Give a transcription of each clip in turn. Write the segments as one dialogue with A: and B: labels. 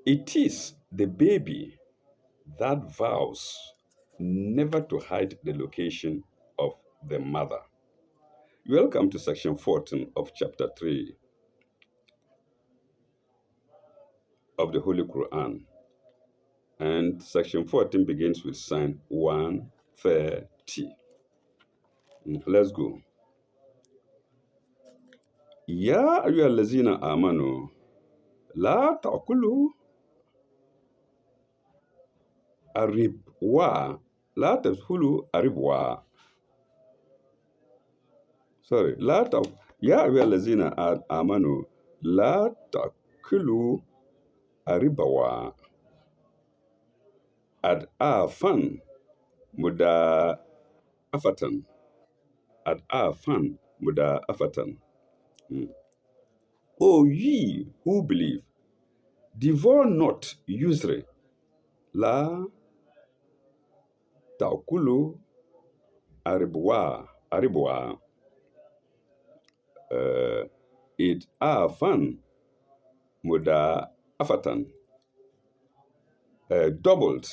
A: It is the baby that vows never to hide the location of the mother. Welcome to section 14 of chapter 3 of the Holy Quran. And section 14 begins with Psalm 130. Let's go. Ya ayyuhallazina amanu la ta'kulu aribwa la tadkhulu aribwa. Sorry, ya ayyuhallazina amanu la ta'kulu aribawa ad'afan mudafatan ad'afan mudafatan. O ye who believe, devour not usury, la ta'kulu aribwa id'afan mudafatan, doubled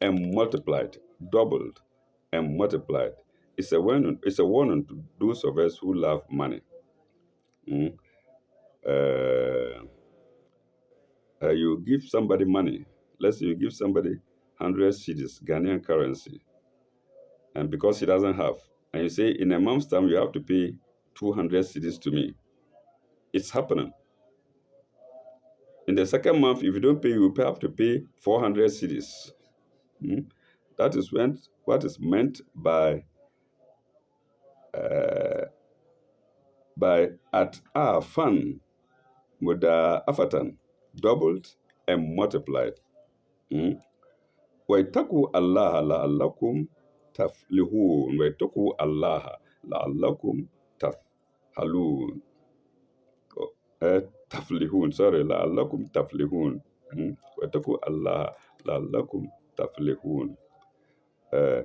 A: and multiplied, doubled and multiplied. It's a warning. It's a warning to those of us who love money. Mm. You give somebody money. Let's say you give somebody 100 cedis, Ghanaian currency, and because he doesn't have, and you say in a month's time you have to pay 200 cedis to me. It's happening. In the second month, if you don't pay, you will have to pay 400 cedis. Mm. That is what is meant by at fun afatan, doubled and multiplied. Waitaku Allah la'allakum taflihun. Waitaku Allah la'allakum tafhalun. Taflihun, sorry, la'allakum taflihun. Waitaku Allah la'allakum taflihun.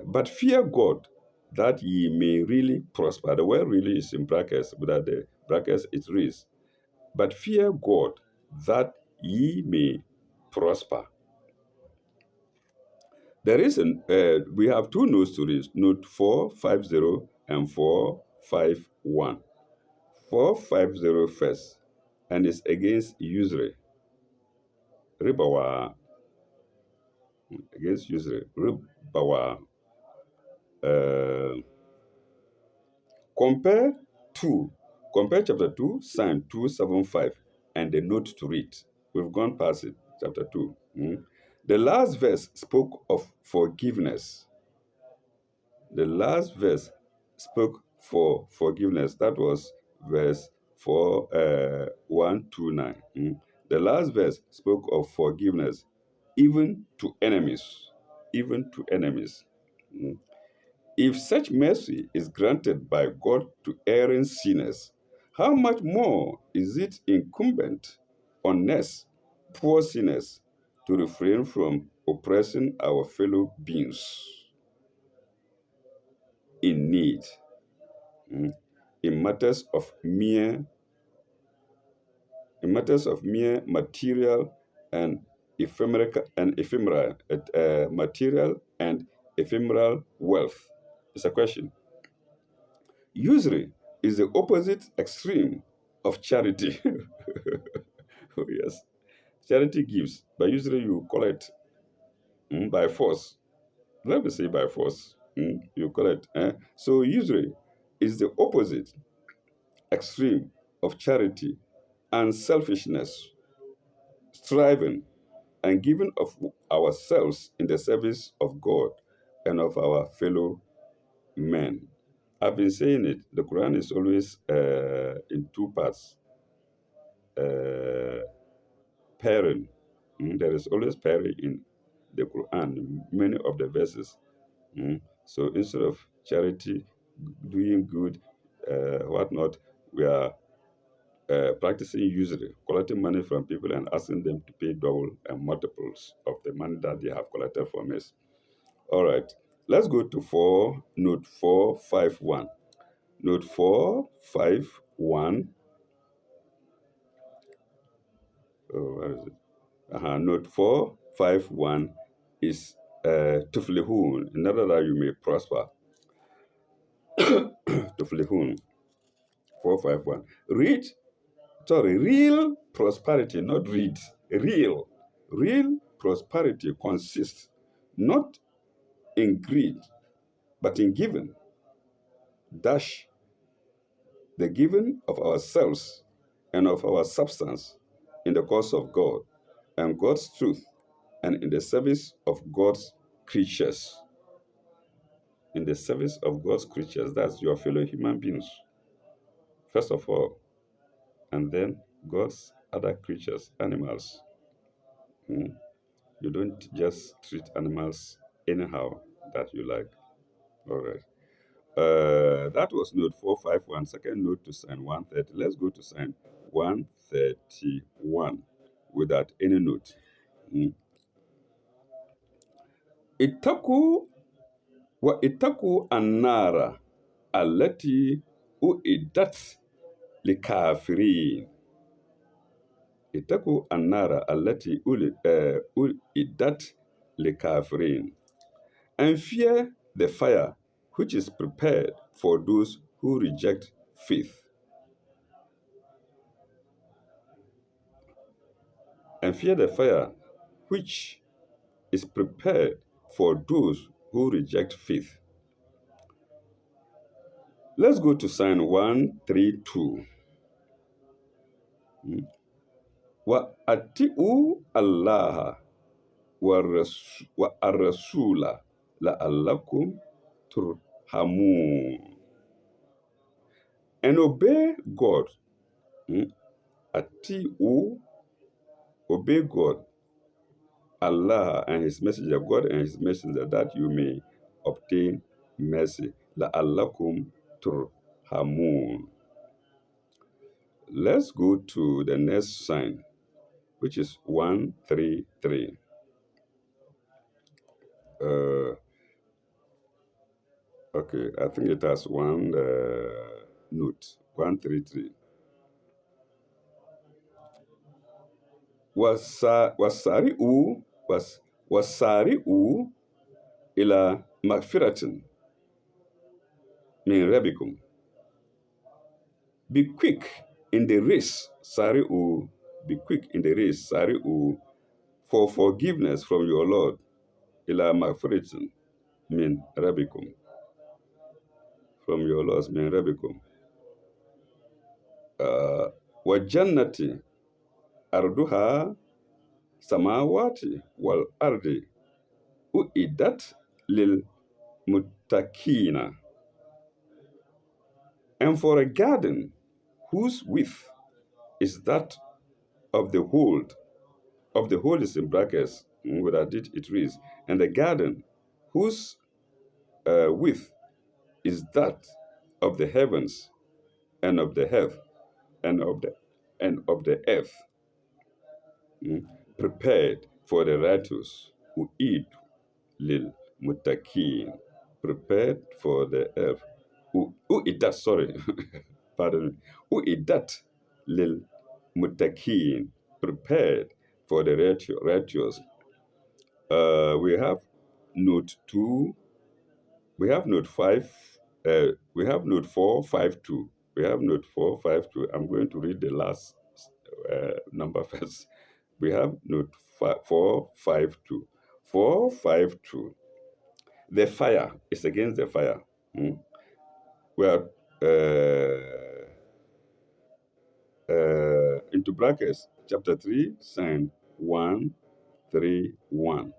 A: But fear God that ye may really prosper. The word really is in brackets, but at the brackets it reads, but fear God that ye may prosper. There is we have two notes to this, note 450 and 451. 450 first, and it's against usury. Ribawa, against usury. Ribawa. Compare chapter 2, Psalm 275, and the note to read. We've gone past it, chapter 2. The last verse spoke of forgiveness. The last verse spoke for forgiveness. That was verse 129. The last verse spoke of forgiveness, even to enemies. Even to enemies. If such mercy is granted by God to erring sinners, how much more is it incumbent on us, poor sinners, to refrain from oppressing our fellow beings in need, in matters of mere material and ephemeral material and ephemeral wealth? It's a question. Usury is the opposite extreme of charity. Oh, yes. Charity gives, but usually you collect by force. Let me say by force. You collect. So usury is the opposite extreme of charity and selfishness, striving and giving of ourselves in the service of God and of our fellow men. I've been saying it. The Quran is always in two parts. Pairing. There is always pairing in the Quran, many of the verses. So instead of charity, doing good, whatnot, we are practicing usury, collecting money from people and asking them to pay double and multiples of the money that they have collected from us. All right, let's go to note 451. Note 451. Oh, where is it? Note 451 is tuflihun. In order that you may prosper. Tuflihun. 451. Real prosperity, not read. Real prosperity consists not in greed, but in giving. Dash the giving of ourselves and of our substance in the cause of God and God's truth and in the service of God's creatures. In the service of God's creatures, that's your fellow human beings, first of all, and then God's other creatures, animals. Hmm? You don't just treat animals anyhow that you like. All right. That was note 451. Second note to sign 130. Let's go to sign 131 without any note. Mm. Itaku wa itaku annara allati uiddat likafirin. Itaku annara allati uiddat likafirin. And fear the fire which is prepared for those who reject faith. And fear the fire which is prepared for those who reject faith. Let's go to sign 132. Wa atiu Allah wa ar-rasula la'allakum turhamun. And obey God. Atiu, obey God, Allah and His messenger, God and His messenger, that you may obtain mercy. La'allakum turhamun. Let's go to the next sign, which is 133. Okay, I think it has one note. 133. Wasari'u wasari'u ila magfiratin min rabbikum. Be quick in the race, Sari'u, be quick in the race, Sari'u, for forgiveness from your Lord, ila magfiratin min rabbikum, from your Lord, min rabbikum. Wa jannati arduha samawati wal ardi uiddat lil muttaqina. And for a garden whose width is that of the whole is in brackets, without it reads, and the garden whose width is that of the heavens and of the earth and of the earth, prepared for the righteous who eat lil muttaqin, prepared for the earth who eat that, sorry, pardon me, who eat that lil muttaqin, prepared for the righteous. We have note 2, we have note 5, we have note 452. We have note 452. I'm going to read the last number first. We have note 452. 452. The fire is against the fire. We are into brackets, chapter 3, sign 131.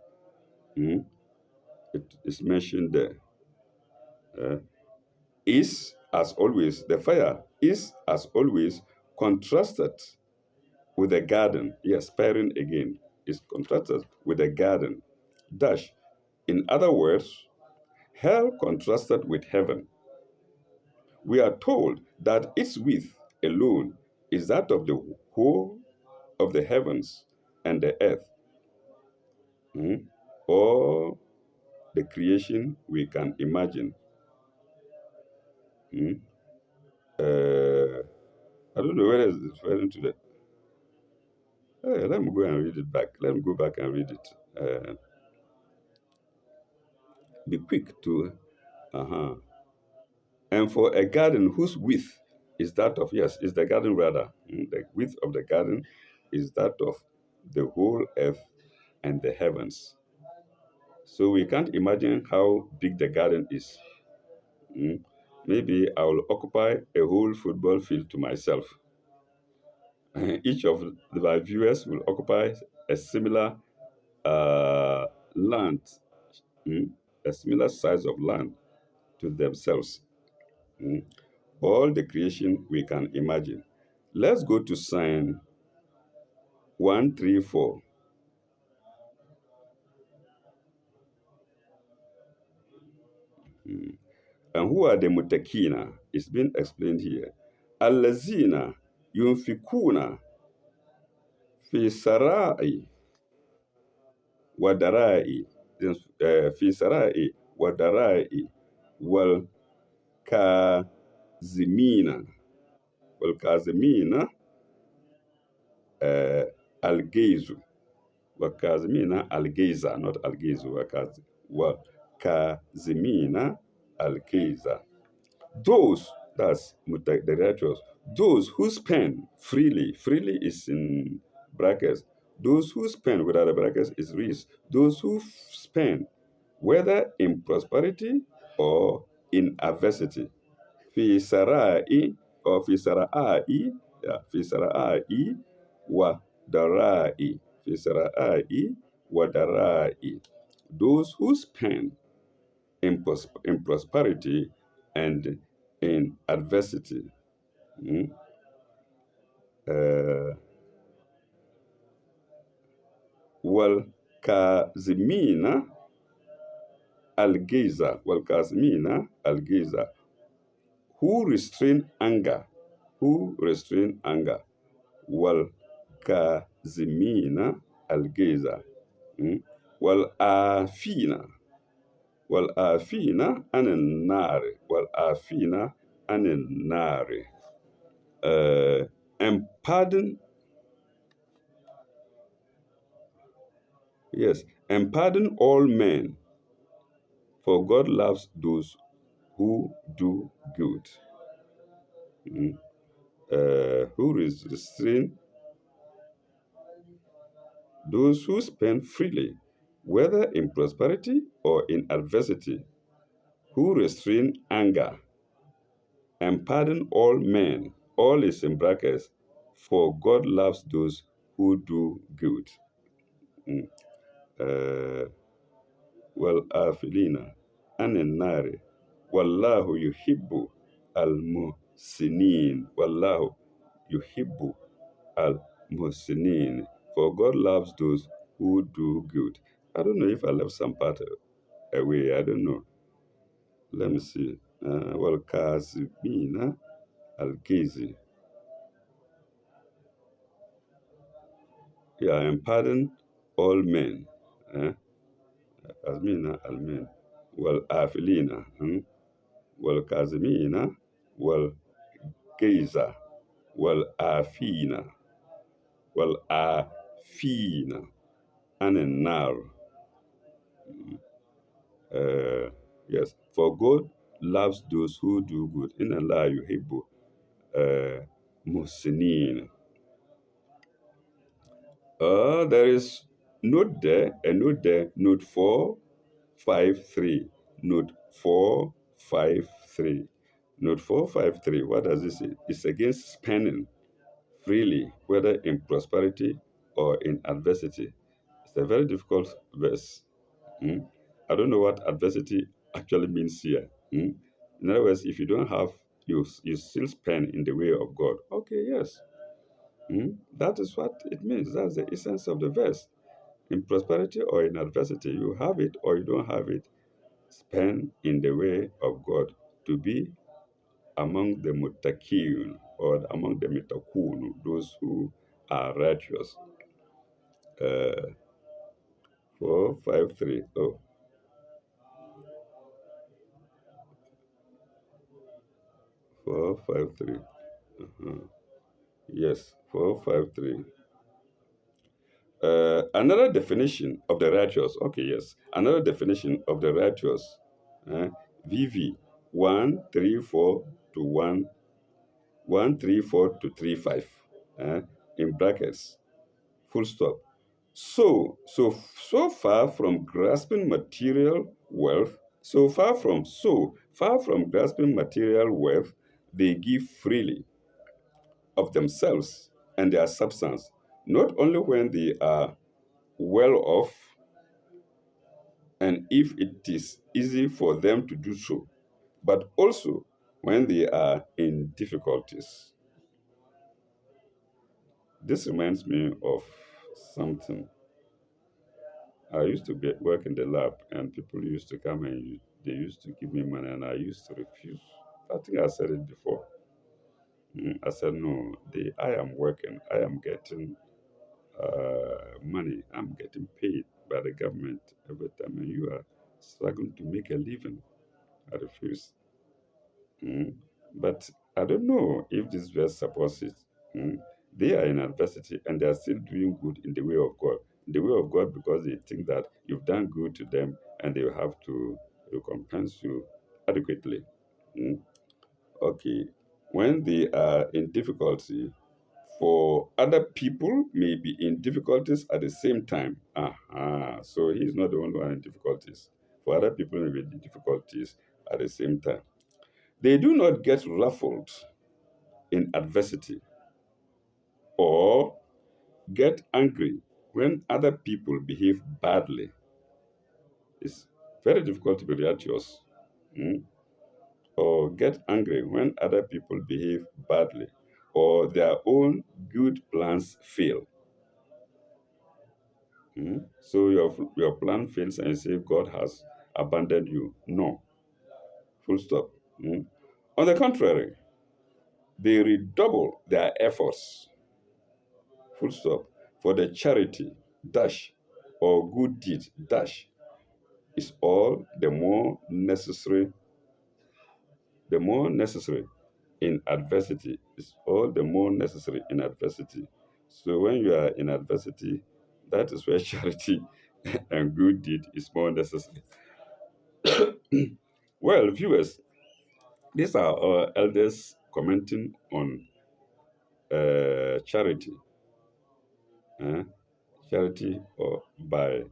A: It is mentioned there. Is, as always, the fire is, as always, contrasted with a garden. Yes, pairing again is contrasted with a garden. Dash. In other words, hell contrasted with heaven. We are told that its width alone is that of the whole of the heavens and the earth, or the creation we can imagine. I don't know whether it's referring to that. Let me go and read it back. Let me go back and read it. Be quick to. Uh-huh. And for a garden whose width is that of, yes, is the garden rather. The width of the garden is that of the whole earth and the heavens. So we can't imagine how big the garden is. Mm. Maybe I will occupy a whole football field to myself. Each of my viewers will occupy a similar uh, land, mm, a similar size of land to themselves. Mm. All the creation we can imagine. Let's go to sign 134. Mm. And who are the mutakina? It's been explained here. Allazina yunfikuna fi sarai wa darai. Fi sarai wa darai wal kazimina. Wal kazimina uh, al-geizu. Wal kazimina al-geiza, not al-geizu. Wal kazimina al-geiza. Those, that's the righteous, those who spend freely, freely is in brackets, those who spend without the brackets is rich, those who spend whether in prosperity or in adversity. Fi sarai or fi sarai, yeah, fi sarai wa darai, fi sarai wa darai. Those who spend in prosperity and in adversity. Mm. Uh, wal kazimina al-giza, who restrain anger, who restrain anger, wal kazimina al-giza, mm. wal afina, wal afina anin nari, wal afina anin nari. And pardon, yes, and pardon all men, for God loves those who do good. Mm. Who restrain those who spend freely, whether in prosperity or in adversity, who restrain anger, and pardon all men. All is in brackets, for God loves those who do good. Mm. Uh, والآفلين عن النار والله يحب المحسنين والله يحب المحسنين, for God loves those who do good. I don't know if I left some part away. I don't know. Let me see. والكاظمين الغيظ. Yeah, and pardon all men. كاظمين المن والآفلين والكاظمين والغيظ والعافين والعافين عن النار. Yes, for God loves those who do good. In Allah yuhibbu muhsinin. There is note there, a note there, note 453. Note 453. Note 453, what does it say? It's against spending freely, whether in prosperity or in adversity. It's a very difficult verse. Mm. I don't know what adversity actually means here. Mm. In other words, if you don't have, you still spend in the way of God. Okay, yes. Mm. That is what it means. That's the essence of the verse. In prosperity or in adversity, you have it or you don't have it. Spend in the way of God to be among the mutakun or among the mitakun, those who are righteous. 453. Oh, 453. Uh-huh. Yes, 453. Another definition of the righteous. Okay, yes. Another definition of the righteous. Uh, VV 134 to 134 to 35. Uh, in brackets. Full stop. So far from grasping material wealth, so far from grasping material wealth, they give freely of themselves and their substance, not only when they are well off and if it is easy for them to do so, but also when they are in difficulties. This reminds me of something. I used to work in the lab, and people used to come and they used to give me money, and I used to refuse. I think I said it before. I said, no, I am working, I am getting money, I'm getting paid by the government every time, and you are struggling to make a living. I refuse. Mm. But I don't know if this verse supports it. Mm. They are in adversity and they are still doing good in the way of God. In the way of God, because they think that you've done good to them and they will have to recompense you adequately. Mm. Okay. When they are in difficulty, for other people may be in difficulties at the same time. So he's not the only one in difficulties. For other people may be in difficulties at the same time. They do not get ruffled in adversity or get angry when other people behave badly. It's very difficult to be righteous. mm, Or get angry when other people behave badly or their own good plans fail. So your plan fails and you say God has abandoned you. No, full stop. On the contrary, they redouble their efforts, full stop, for the charity, dash, or good deed, dash, is all the more necessary in adversity. Is all the more necessary in adversity. So when you are in adversity, that is where charity and good deed is more necessary. Well, viewers, these are our elders commenting on charity, uh, charity or by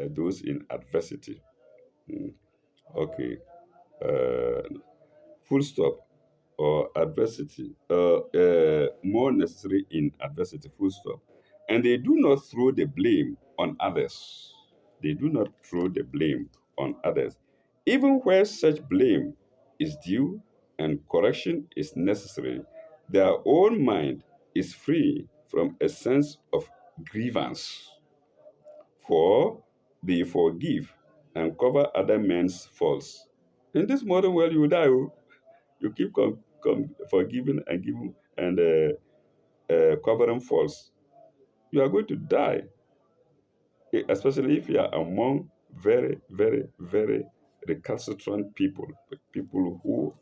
A: those in adversity. Mm, Okay, uh, full stop or adversity, more necessary in adversity, full stop. And they do not throw the blame on others. They do not throw the blame on others, even where such blame is due and correction is necessary. Their own mind is free from a sense of grievance, for they forgive and cover other men's faults. In this modern world, you will die. Oh. You keep forgiving and giving and covering faults. You are going to die, especially if you are among very, very, very recalcitrant people, people who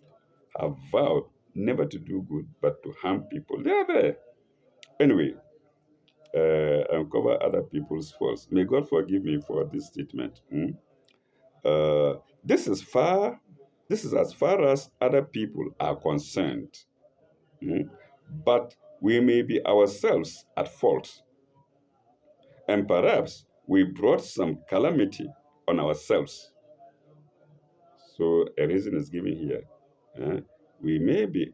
A: have vowed never to do good but to harm people. They are there. Anyway, and cover other people's faults. May God forgive me for this statement. Uh, this is far. This is as far as other people are concerned. Mm. But we may be ourselves at fault, and perhaps we brought some calamity on ourselves. So a reason is given here. Uh, we may be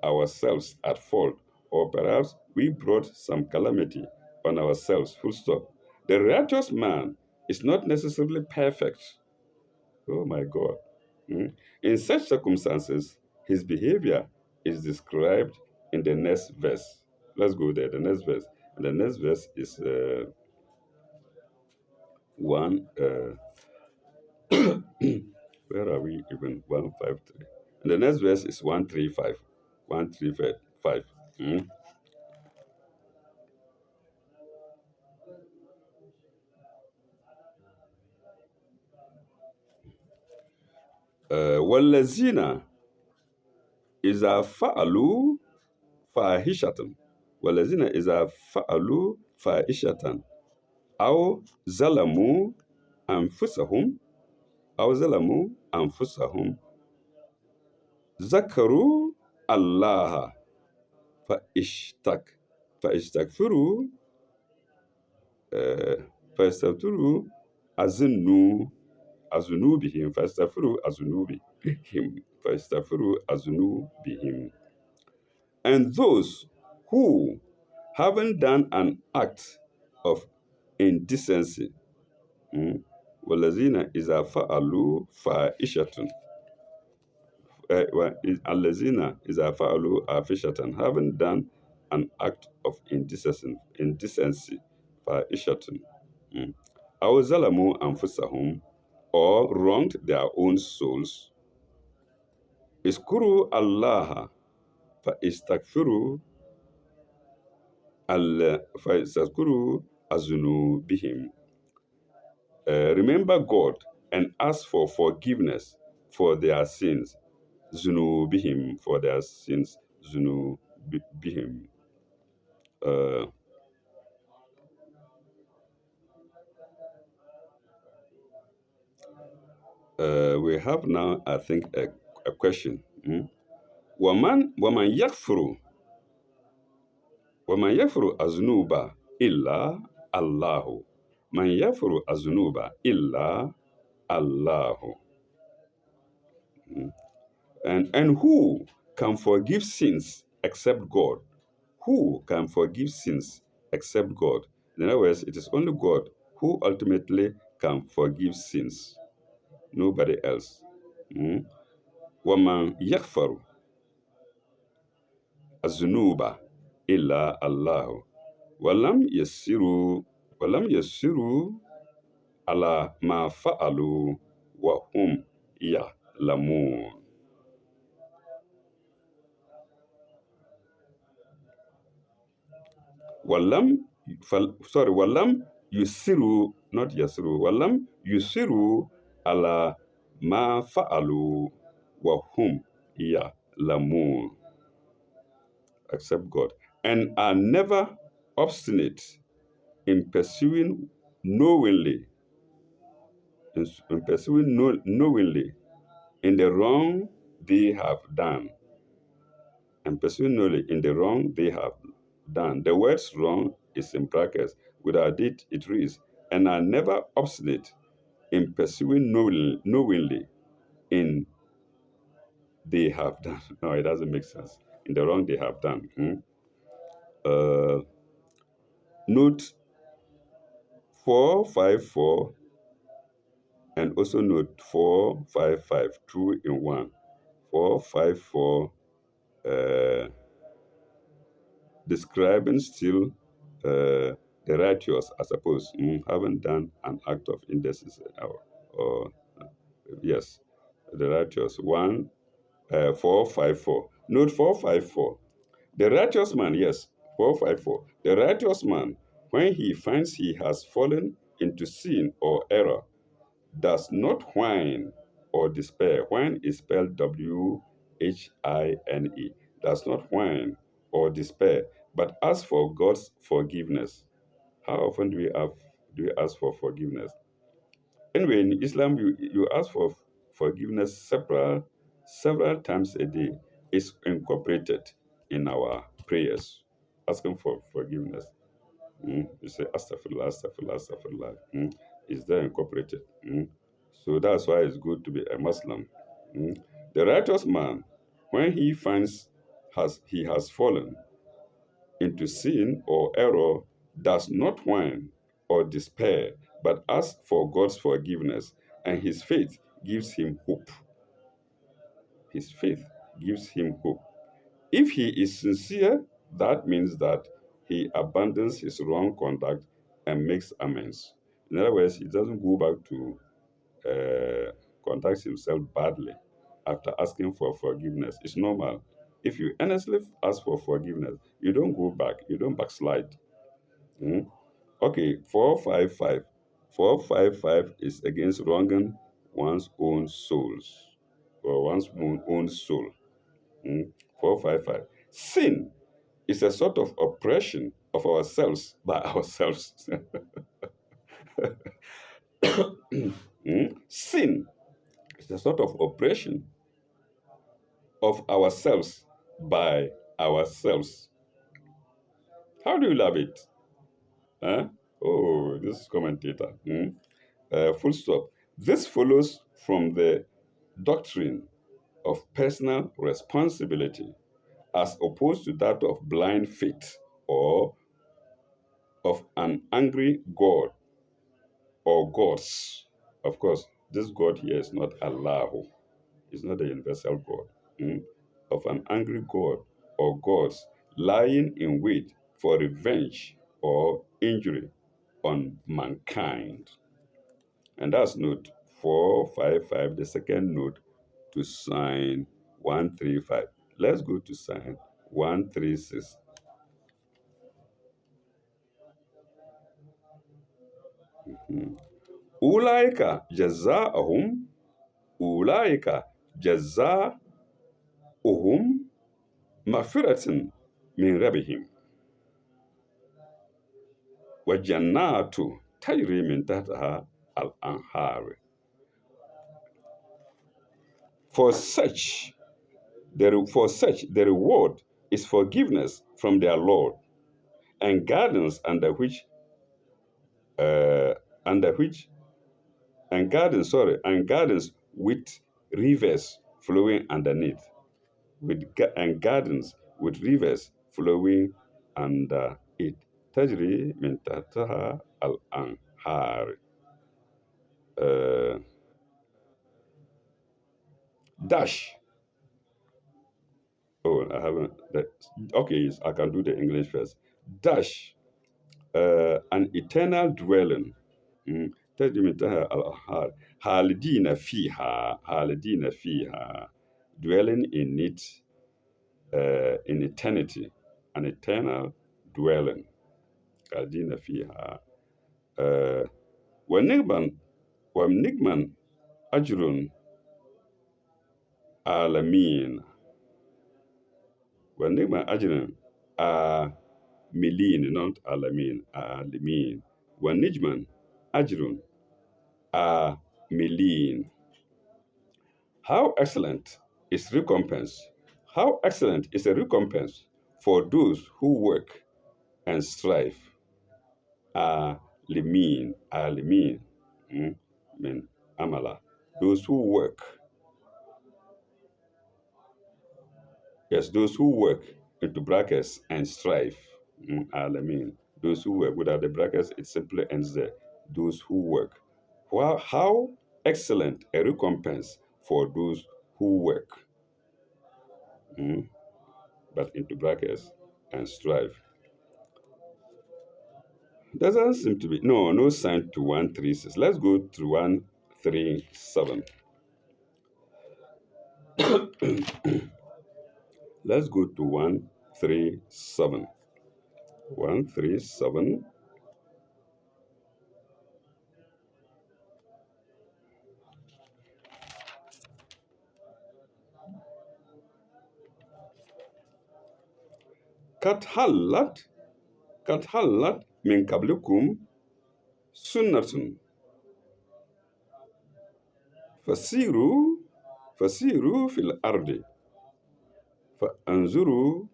A: ourselves at fault, or perhaps we brought some calamity on ourselves. Full stop. The righteous man is not necessarily perfect. Oh my God. Mm. In such circumstances, his behavior is described in the next verse. Let's go there, the next verse. And the next verse is one, where are we even? 153. And the next verse is 135. 135. Mm. والذين إذا فعلوا فاحشة والذين إذا فعلوا فاحشة أو ظلموا أنفسهم أو ظلموا أنفسهم ذكروا الله فاشتك فاستغفروا آه، فاستغفروا أذنوا أذنوبهم فاستغفروا أذنوبهم فاستغفروا أذنوبهم. And those who, having done an act of indecency, والذين إذا فعلوا فاحشة الذين إذا فعلوا فاحشة, having done an act of indecency فاحشة, أو ظلموا أنفسهم, or wronged their own souls, اذكروا الله فاستغفروا فاستغفروا أذنوبهم. Remember God and ask for forgiveness for their sins. Zunubihim, for their sins. Zunubihim. Uh, we have now, I think, a question. ومن يغفر الذنوب إلا الله. من يغفر الذنوب إلا الله. And who can forgive sins except God? Who can forgive sins except God? In other words, it is only God who ultimately can forgive sins. Nobody else. وَمَنْ يَغْفَرُ الذُّنُوبَ إِلَّا اللَّهُ وَلَمْ يَسِّرُوا عَلَى مَا فَعَلُوا وَهُمْ يَعْلَمُونَ. وَلَمْ يُسِّرُوا, not يَسِّرُوا, وَلَمْ يُسِّرُوا عَلَى مَا فَعَلُوا وَهُمْ يَعْلَمُونَ. Except God, and are never obstinate in pursuing knowingly, knowingly in the wrong they have done, and pursuing knowingly in the wrong they have done. The words wrong is in brackets. Without it, it reads, and are never obstinate in pursuing knowingly in they have done. No, it doesn't make sense. In the wrong they have done. Note 454 and also note 455, 2 in 1. 454, describing still the righteous, I suppose, haven't done an act of indecency. Or yes, the righteous. 454. Note 454. The righteous man, yes, 454. The righteous man, when he finds he has fallen into sin or error, does not whine or despair. Whine is spelled WHINE. Does not whine or despair, but ask for God's forgiveness. How often do we ask for forgiveness? Anyway, in Islam, you ask for forgiveness several times a day. It's incorporated in our prayers, asking for forgiveness. You say astaghfirullah, astaghfirullah, astaghfirullah. Is there incorporated? So that's why it's good to be a Muslim. The righteous man, when he finds he has fallen into sin or error, does not whine or despair, but asks for God's forgiveness, and his faith gives him hope. His faith gives him hope. If he is sincere, that means that he abandons his wrong conduct and makes amends. In other words, he doesn't go back to conduct himself badly after asking for forgiveness. It's normal. If you earnestly ask for forgiveness, you don't go back, you don't backslide. Okay, 455. 455 is against wronging one's own souls or one's own soul. 455. Sin is a sort of oppression of ourselves by ourselves. Sin is a sort of oppression of ourselves by ourselves. How do you love it? Huh? Oh, this commentator. Full stop. This follows from the doctrine of personal responsibility as opposed to that of blind faith or of an angry God or gods. Of course, this God here is not Allah, it's not a universal God. mm, Of an angry God or gods lying in wait for revenge or injury on mankind. And that's note 455, the second note to sign 135. Let's go to sign 136. Mhm. Ulaika jazaahum, ulaika jazaahum maghfiratan min rabbihim wa jannatu tajri min tahtiha al-anhar. For such the reward is forgiveness from their Lord and gardens under which and gardens with rivers flowing underneath, and gardens with rivers flowing under it. Tajri min tahtaha al-anhar. Uh, Dash. Oh, I haven't. Okay, yes, I can do the English first. Dash. An eternal dwelling. تجري من تحتها الأنهار خالدين فيها, dwelling in it in eternity, an eternal dwelling. خالدين فيها. uh, ونعما ونعما أجر عالمين ونعما أجر عاملين, not عالمين, عالمين. ونعما أجر عاملين. How excellent is recompense! How excellent is a recompense for those who work and strive. Limin, mean amala. Those who work, yes, those who work into brackets and strive. Limin. Those who work without the brackets, it simply ends there. Those who work. How excellent a recompense for those who work. Mm, but into brackets and strive. Doesn't seem to be. No sign to 136. Let's go to 137. Let's go to 137. 137. Kathallat, kathallat min kablikum sunnatun. Fasiru, fasiru fil ardi. Anzuru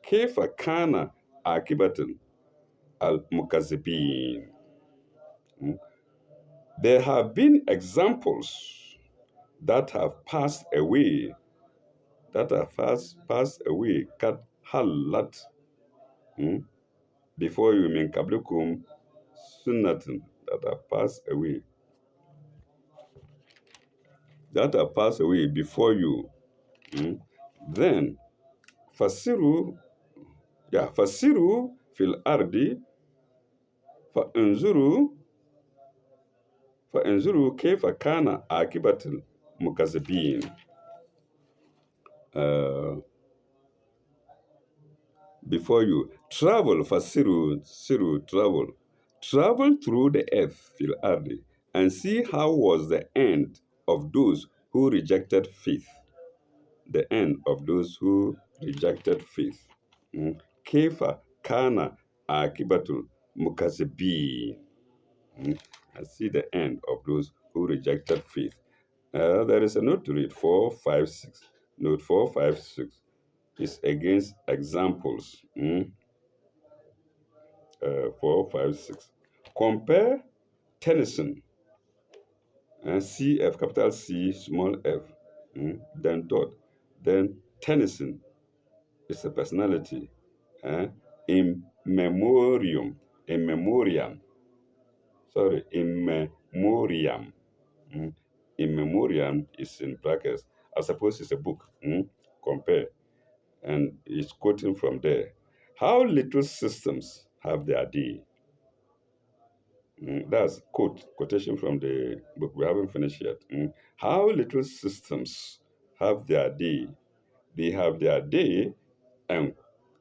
A: kefa kana akibatun al mukazibin. There have been examples that have passed away, passed away, kat halat, before you, min kablukum sunnatin, that have passed away, before you. Then fasiru, fasiru fil ardi, fa inzuru, kayfa kana akibatul mukazibin. Before you. Travel, travel. Travel through the earth, fil ardi, and see how was the end of those who rejected faith. The end of those who rejected faith. Kefa kana akibatul mukazibi. I see the end of those who rejected faith. There is a note to read 456. Note 456 is against examples. 456. Compare Tennyson and CF, capital C, small f, then dot. Then Tennyson is a personality. In memoriam, in memoriam, sorry, in memoriam. Mm. In memoriam is in brackets. I suppose it's a book. Compare. And it's quoting from there. How little systems have their day. That's quotation from the book. We haven't finished yet. How little systems have their day. They have their day and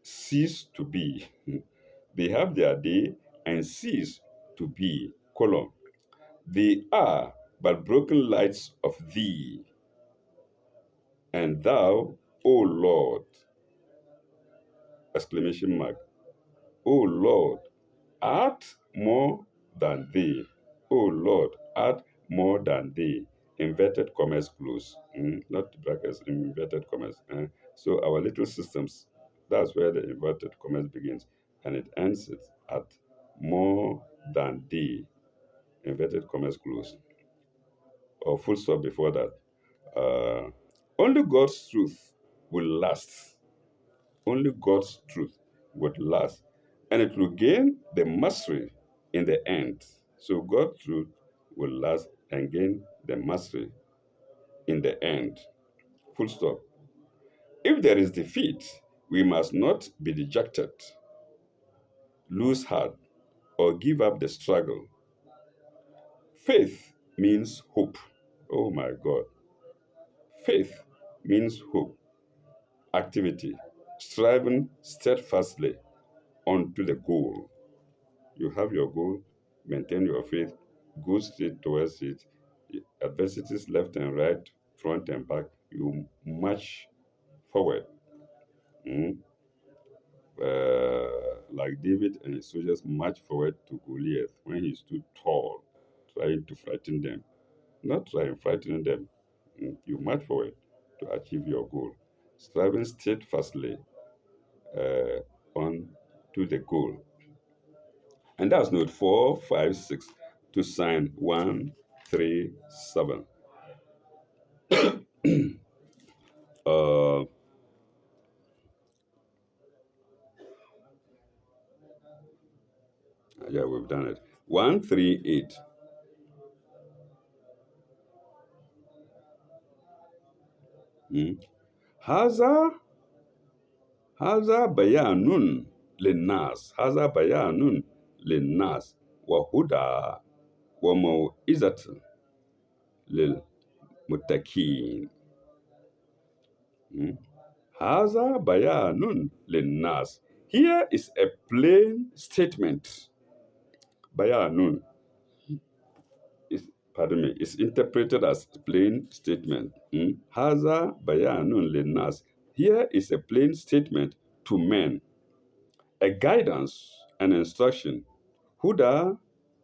A: cease to be. They have their day and cease to be. Colon. They are but broken lights of thee, and thou, O Lord, exclamation mark, O Lord, art more than they. O Lord, art more than they. Inverted commas close. Not brackets, inverted commas. So our little systems, that's where the inverted commas begins. And it ends it at more than they. Inverted commas close. Or full stop before that. Uh, only God's truth will last. Only God's truth would last. And it will gain the mastery in the end. So God's truth will last and gain the mastery in the end. Full stop. If there is defeat, we must not be dejected, lose heart, or give up the struggle. Faith means hope. Oh my God. Faith means hope, activity, striving steadfastly onto the goal. You have your goal, maintain your faith, go straight towards it. Adversities left and right, front and back, you march forward. Mm. Like David and his soldiers marched forward to Goliath when he stood tall, trying to frighten them. Not trying, frightening them. You march forward to achieve your goal, striving steadfastly uh, on to the goal. And that's note 456 to sign 137. Uh, yeah, we've done it. 138. Haza Haza bayanun linnas. Haza bayanun linnas. Wa huda wa mau'izatun lil muttaqin. Haza bayanun linnas. Here is a plain statement. Bayanun is, pardon me, is interpreted as plain statement. Haza bayanun linnas. Here is a plain statement to men, a guidance and instruction. Huda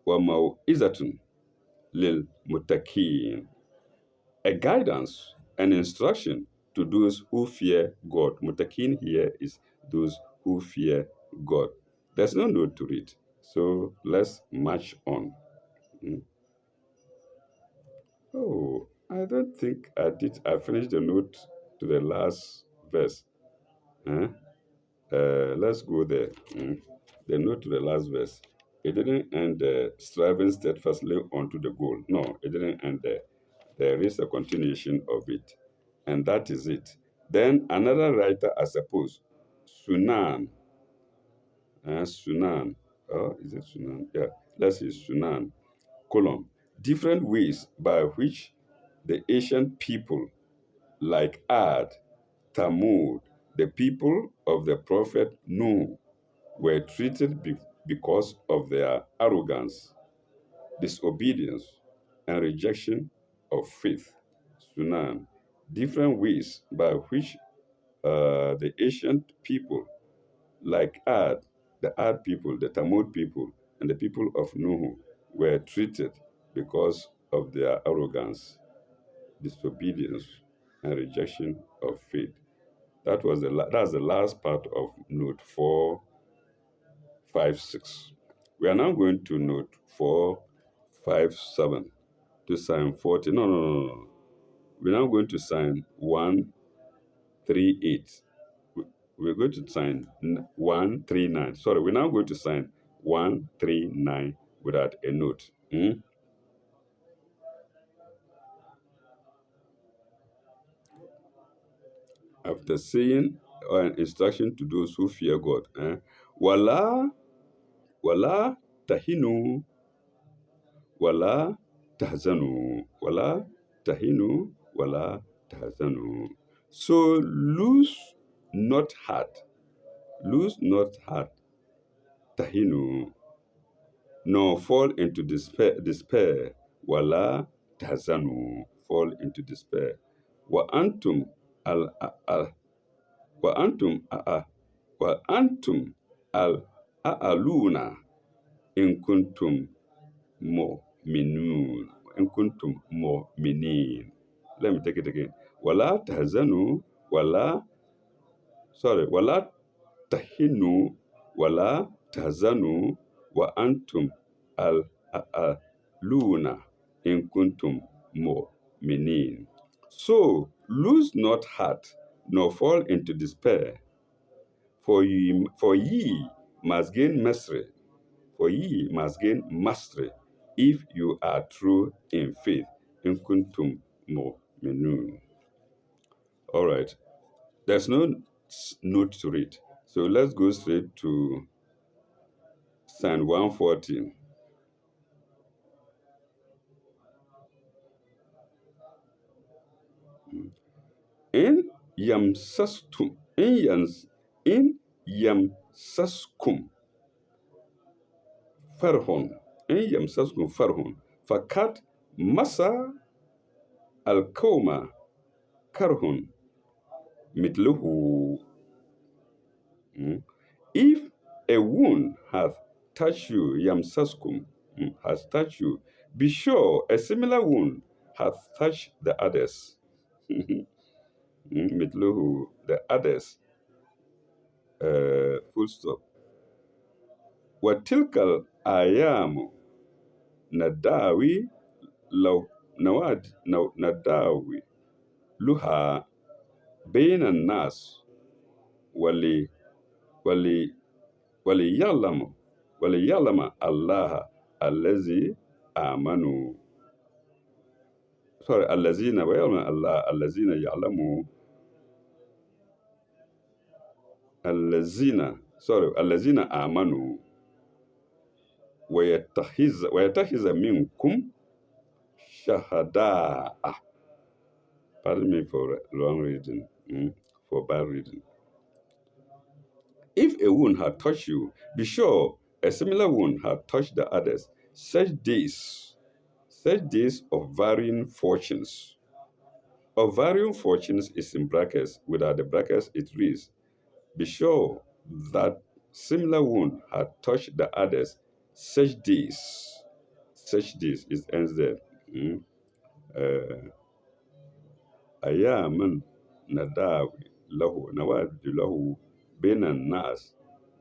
A: wa mau'izatun lil muttaqin. A guidance and instruction to those who fear God. Mutakin here is those who fear God. There's no note to read. So let's march on. Mm. Oh, I don't think I did. I finished the note to the last verse. Huh? Let's go there. The note to the last verse. It didn't end striving steadfastly onto the goal. No, it didn't end there. There is a continuation of it. And that is it. Then another writer, I suppose, Sunan, Sunan, oh, is it Sunan? Yeah, let's see, Sunan, column. Different ways by which the ancient people like Ad, Tamud, the people of the prophet Nuh, were treated because of their arrogance, disobedience, and rejection of faith. Different ways by which the ancient people like Ad, the Ad people, the Tamud people, and the people of Nuhu were treated because of their arrogance, disobedience, and rejection of faith. That's the last part of note 456. We are now going to note 457 to sign 40. No, no, no, no. We're now going to sign 138. We're going to sign 139. Sorry, we're now going to sign 139 without a note. After saying an instruction to those who fear God, wala, wala tahinu, wala tahzanu, wala tahinu, wala tahzanu. So lose not heart, tahinu, nor fall into despair, wala tahzanu, fall into despair. Wa antum al al wa antum a wa antum al a'aluna in kuntum mu'minun, in kuntum mu'minin. Let me take it again. Wala tahzanu, wala tahinu, wala tahzanu, wa antum al-a'luna in kuntum mu'minin. So lose not heart, nor fall into despair, for ye must gain mastery, if you are true in faith, in kuntum mu'minun. All right. There's no note to read. So let's go straight to Psalm 114. In yamsastum, in yamsaskum farhun, fakat masa al-kawma karhun mitluhu. If a wound hath touched you, yamsaskum, has touched you, be sure a similar wound hath touched the others. Mitluhu, the others. Full stop. Watilkal ayamu nadawi law nadawi luha bayna nas wali wali وليعلم الله الذي آمنوا الذين ويعلم الله الذين آمنوا ويتخذ منكم شهداء. Pardon me for wrong reading, for bad reading. If a wound had touched you, be sure a similar wound had touched the others. Such days of varying fortunes. Of varying fortunes is in brackets. Without the brackets, it reads, be sure that similar wound had touched the others. Such days, it ends there. أياما نداوي له نواد له بين الناس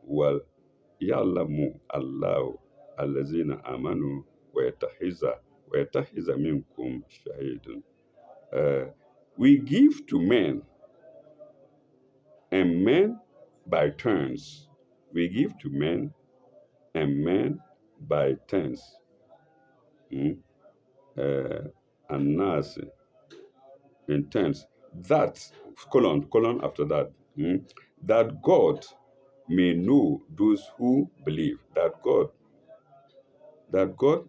A: وليعلم الله الذين آمنوا ويتخذ منكم شهيدا. We give to men and men by turns. We give to men and men by turns. And nas in turns. That, colon after that. That God may know those who believe. That God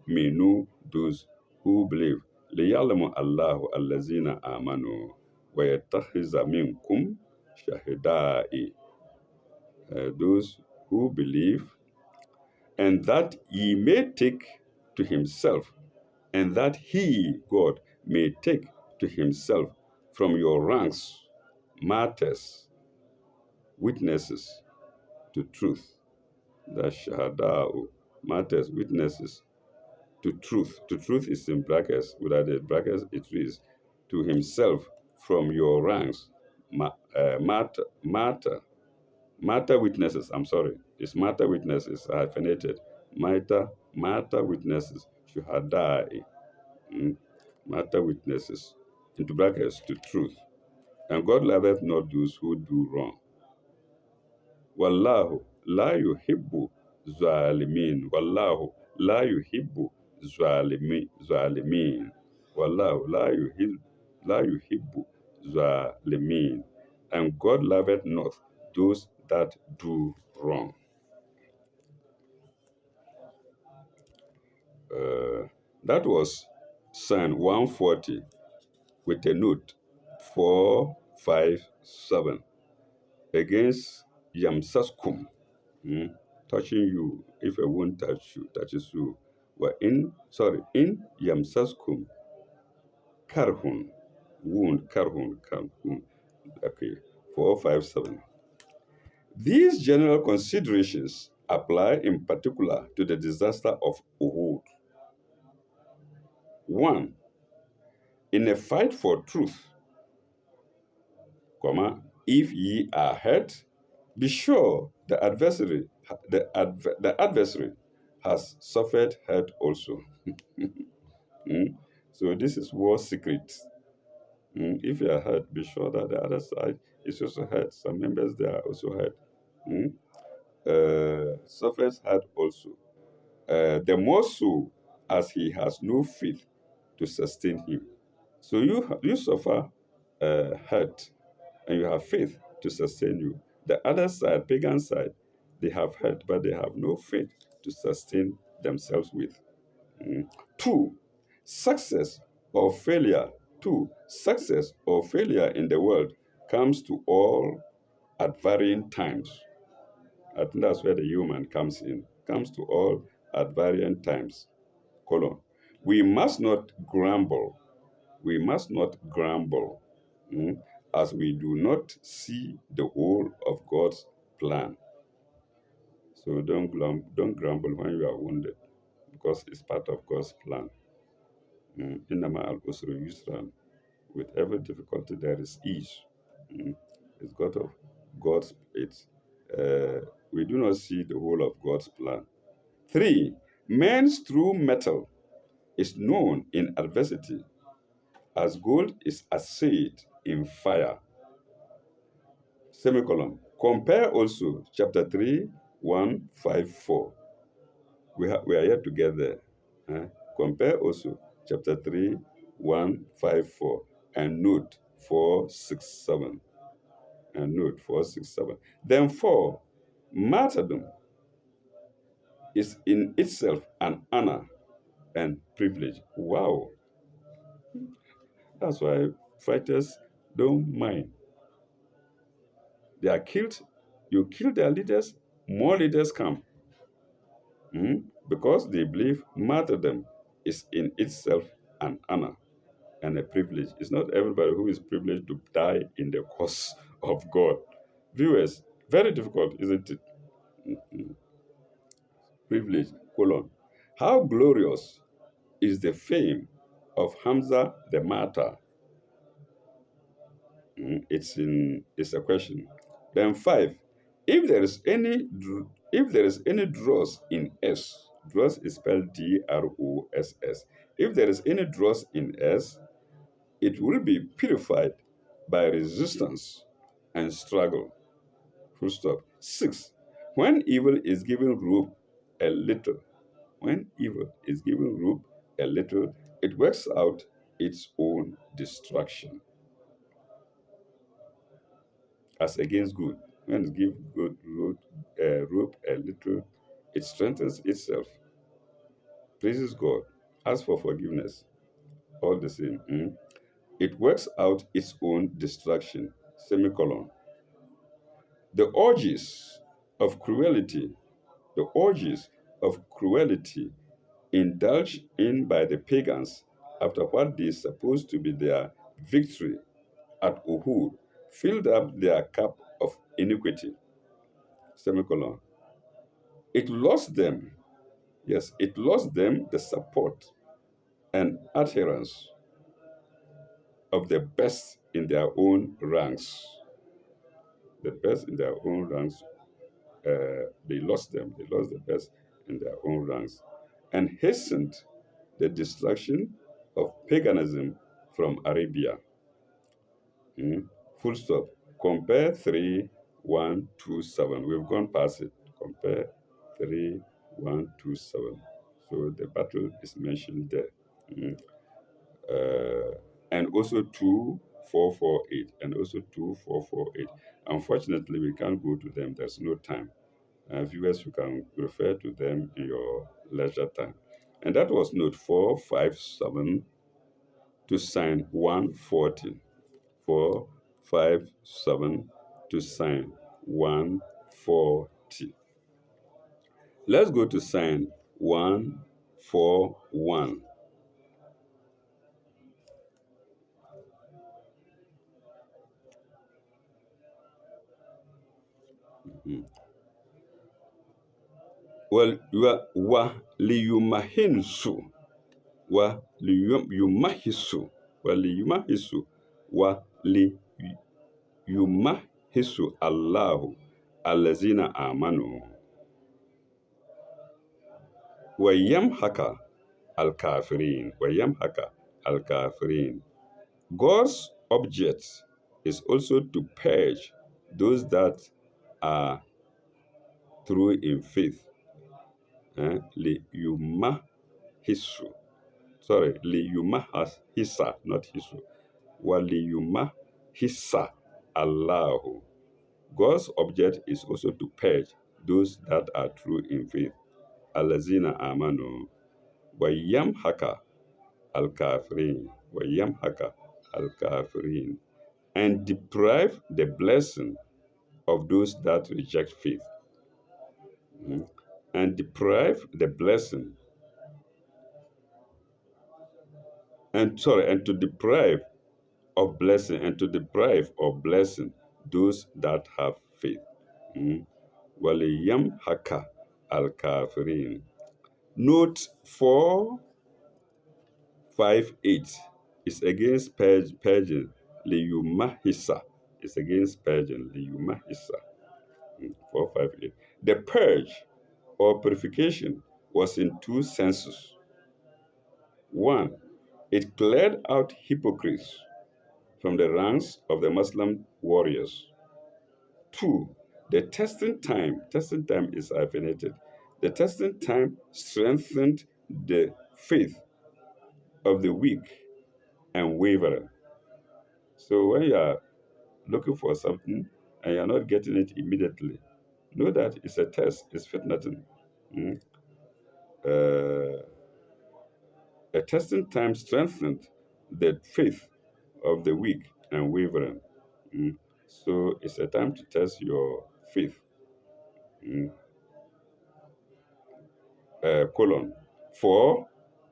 A: may know those who believe. لِيَعْلَمَ اللَّهُ الَّذِينَ آمَنُوا وَيَتَّخِذَ مِنكُمْ شَهِدَاءِ. Those who believe, and that he may take to himself, and that he, God, may take to himself from your ranks martyrs, witnesses, to truth. The Shahada matters witnesses to truth. To truth is in brackets. Without the brackets, it reads, to himself from your ranks. Matter witnesses. I'm sorry. It's matter witnesses hyphenated. Matter witnesses. Shuhadai. Mm, Matter witnesses. Into brackets to truth. And God loveth not those who do wrong. Wallahu la yuhibbu zalimin. Wallahu la yuhibbu zalimin. Wallahu la yuhibbu zalimin. And God loveth not those that do wrong. That was Psalm 140 with a note 457 against Yamsaskum. Mm, touching you, if a wound touches you, in Yamsaskum, Karhun, wound, Karhun, okay, 457. These general considerations apply in particular to the disaster of Uhud. 1. In a fight for truth, if ye are hurt, be sure the adversary has suffered hurt also. Mm. So this is war secret. If you are hurt, be sure that the other side is also hurt. Some members there are also hurt. Mm. Suffers hurt also. The more so as he has no faith to sustain him. So you suffer hurt and you have faith to sustain you. The other side, pagan side, they have hurt, but they have no faith to sustain themselves with. Mm. Two, success or failure. Two, success or failure in the world comes to all at varying times. I think that's where the human comes in. Comes to all at varying times. Colon. We must not grumble. We must not grumble, as we do not see the whole of God's plan. So don't grumble when you are wounded, because it's part of God's plan. Innama al-usru yusran. With every difficulty there is ease. It's God's. We do not see the whole of God's plan. 3. Man's true metal is known in adversity, as gold is assayed in fire. Semicolon. Compare also chapter 3, 154. We are here together. Compare also chapter 3, 154 and note 467. And note 467. Then 4. Martyrdom is in itself an honor and privilege. Wow. That's why fighters don't mind. They are killed. You kill their leaders, more leaders come. Because they believe martyrdom is in itself an honor and a privilege. It's not everybody who is privileged to die in the cause of God. Viewers, very difficult, isn't it? Privilege, colon. How glorious is the fame of Hamza the martyr? It's a question. Then 5. If there is any dross in S, dross is spelled DROSS. If there is any dross in S, it will be purified by resistance and struggle. Full stop. 6. When evil is given room a little, when evil is given room a little, it works out its own destruction. As against good. When it gives good rope a little, it strengthens itself. Praises God. Asks for forgiveness. All the same. It works out its own destruction. Semicolon. The orgies of cruelty, indulged in by the pagans after what they supposed to be their victory at Uhud filled up their cup of iniquity. semicolon. It lost them, yes, it lost them the support and adherence of the best in their own ranks. The best in their own ranks, they lost them. They lost the best in their own ranks and hastened the destruction of paganism from Arabia. Mm. Full stop. Compare 3127. We've gone past it. Compare 3127. So the battle is mentioned there. Mm. And also 2448. And also 2448. Unfortunately, we can't go to them. There's no time. Viewers, you can refer to them in your leisure time. And that was note 457 to sign 140. 457 to sign 140. Let's go to sign 141. Mhm. Well, wa liyumahinsu. Wa liyumahisu. Wa liyumahisu. Wa liyumahisu Allahu allazina amanu. Wa yamhaka al-kafirin. Wa yamhaka al-kafirin. God's object is also to purge those that are through in faith. Li yuma hisu. Sorry, li yuma hisa, not hisu. Wa li yuma hisa Allahu. God's object is also to purge those that are true in faith. Alazina amanu. Wa yamhaka al-kafirin. Wa yamhaka al-kafirin. And deprive the blessing of those that reject faith. Mm. And deprive the blessing and to deprive of blessing and to deprive of blessing those that have faith. Mm. Waliyam haka al kafirin. Note 458 is against purging liyumahisa. It's against purging liyumahisa. 458. The purge or purification was in two senses. One, it cleared out hypocrites from the ranks of the Muslim warriors. Two, the testing time is hyphenated. The testing time strengthened the faith of the weak and wavering. So when you are looking for something and you're not getting it immediately, know that it's a test, it's fitnatin. Mm. Uh, A testing time strengthened the faith of the weak and wavering. Mm. So it's a time to test your faith. Mm. Colon. For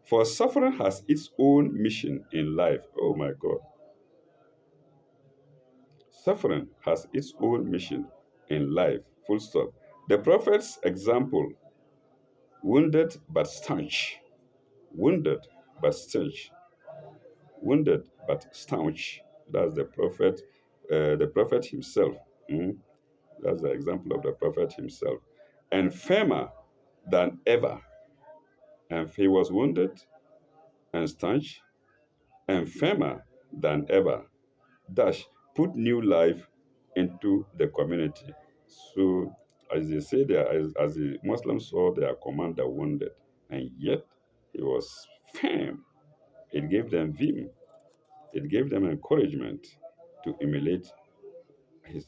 A: for suffering has its own mission in life. Oh my God. Suffering has its own mission in life. Full stop. The prophet's example, wounded but staunch. Wounded but staunch. Wounded but staunch. That's the prophet himself. Mm. That's the example of the prophet himself. And firmer than ever. And he was wounded and staunch and firmer than ever. Dash put new life into the community. So, as they say there, as the Muslims saw their commander wounded, and yet he was firm. It gave them vim. It gave them encouragement to emulate his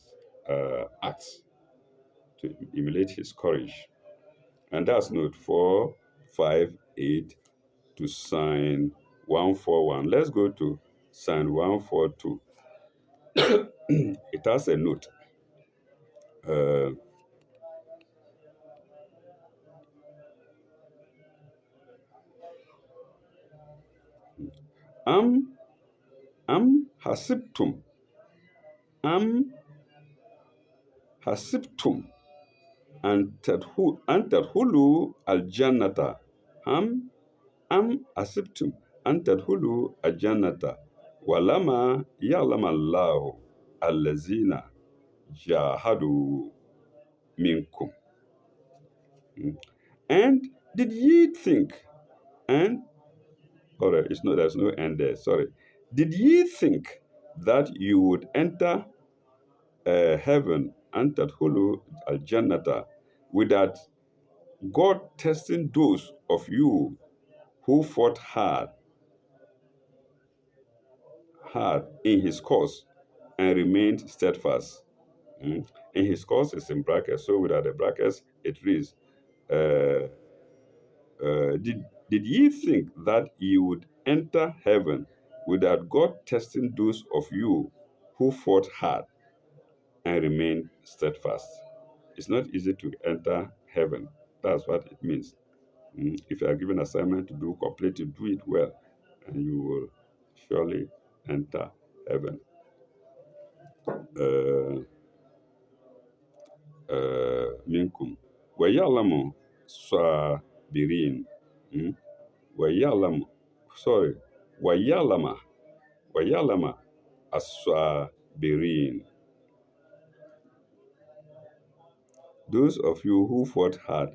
A: acts, to emulate his courage. And that's note 458 to sign 141. Let's go to sign 142. It has a note. Uh, am hasibtum. Am hasibtum أن تدخلوا الجنة أم حسبتم أن تدخلوا الجنة ولما يعلم الله الذين جاهدوا منكم. And did ye think, and it's not, there's no end there, sorry. Did ye think that you would enter heaven and tadkhulu al-jannata without God testing those of you who fought hard in his cause and remained steadfast? In his cause is in brackets, so without the brackets it reads, uh, did ye think that you would enter heaven without God testing those of you who fought hard and remained steadfast? It's not easy to enter heaven. That's what it means. If you are given assignment to do, complete it, do it well, and you will surely enter heaven. Minkum. وَيَعْلَمُ صَابِرِينَ. وَيَعْلَمُ sorry. وَيَعْلَمَ الصَّابِرِينَ. Those of you who fought hard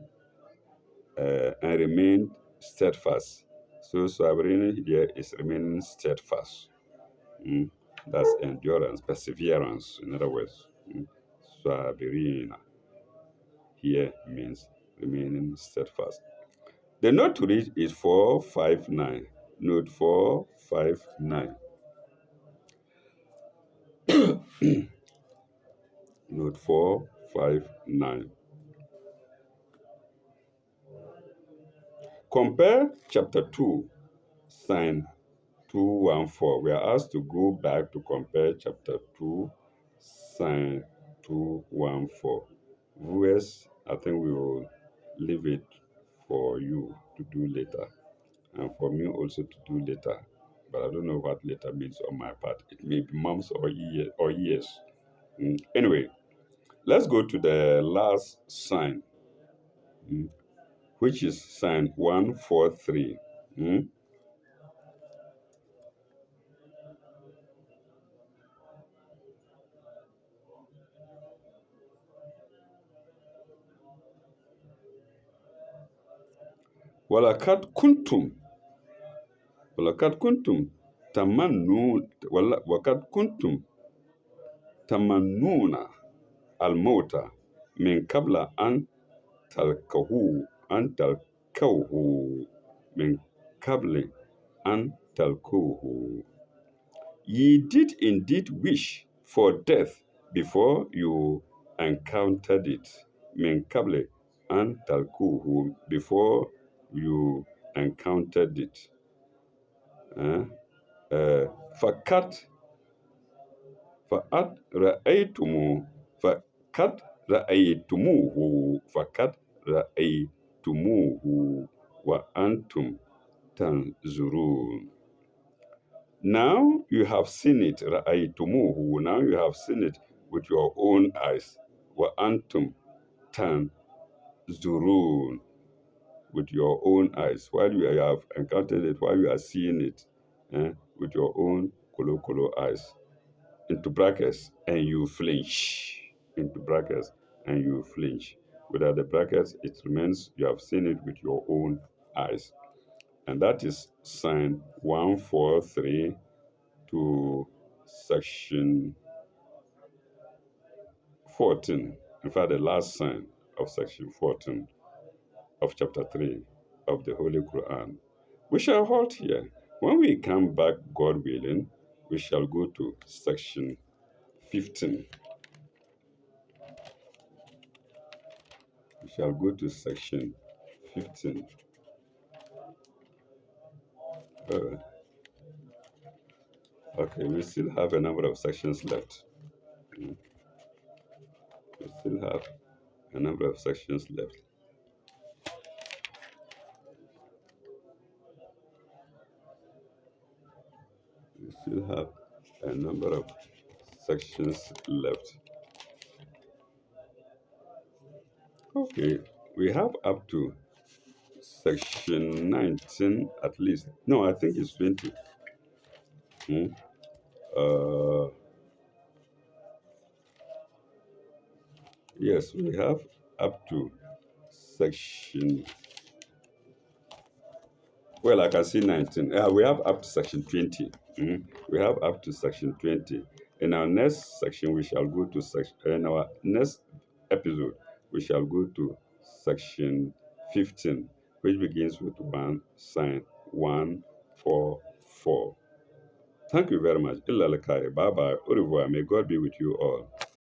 A: and remained steadfast. So sabirin here is remaining steadfast. That's endurance, perseverance, in other words. Sabirina here means remaining steadfast. The note to read is 459. Note 459. Note 459. Compare chapter 2, sign 214. We are asked to go back to compare chapter 2, sign 214. Viewers, I think we will leave it for you to do later, and for me also to do later. But I don't know what later means on my part. It may be months or years. Anyway, let's go to the last sign, which is sign 143. ولقد كنتم ولقد كنتم تمنون وقد كنتم تمنون الموت من قبل أن تلقوه من قبل أن تلقوه. Ye did indeed wish for death before you encountered it. من قبل أن تلقوه, before you encountered it. فقد فقد رأيتموه فقد رأيتموه وأنتم تنظرون. Now you have seen it, رأيتموه. Now you have seen it with your own eyes. وأنتم تنظرون, with your own eyes. While you have encountered it, while you are seeing it, with your own kolo eyes. Into brackets, and you flinch. Into brackets, and you flinch. Without the brackets, it remains you have seen it with your own eyes. And that is sign 143 to section 14. In fact, the last sign of section 14 of chapter 3 of the Holy Quran. We shall halt here. When we come back, God willing, we shall go to section 15. We shall go to section 15. Okay, we still have a number of sections left. We still have a number of sections left. We still have a number of sections left. Okay, we have up to section 19 at least. No, I think it's 20. Hmm. Uh, yes, we have up to section. Well, I can see 19. We have up to section 20. We have up to section 20. In our next section, we shall go to section. In our next episode, we shall go to section 15, which begins with one sign 144. Thank you very much. Illa lakai. Bye bye. Au revoir. May God be with you all.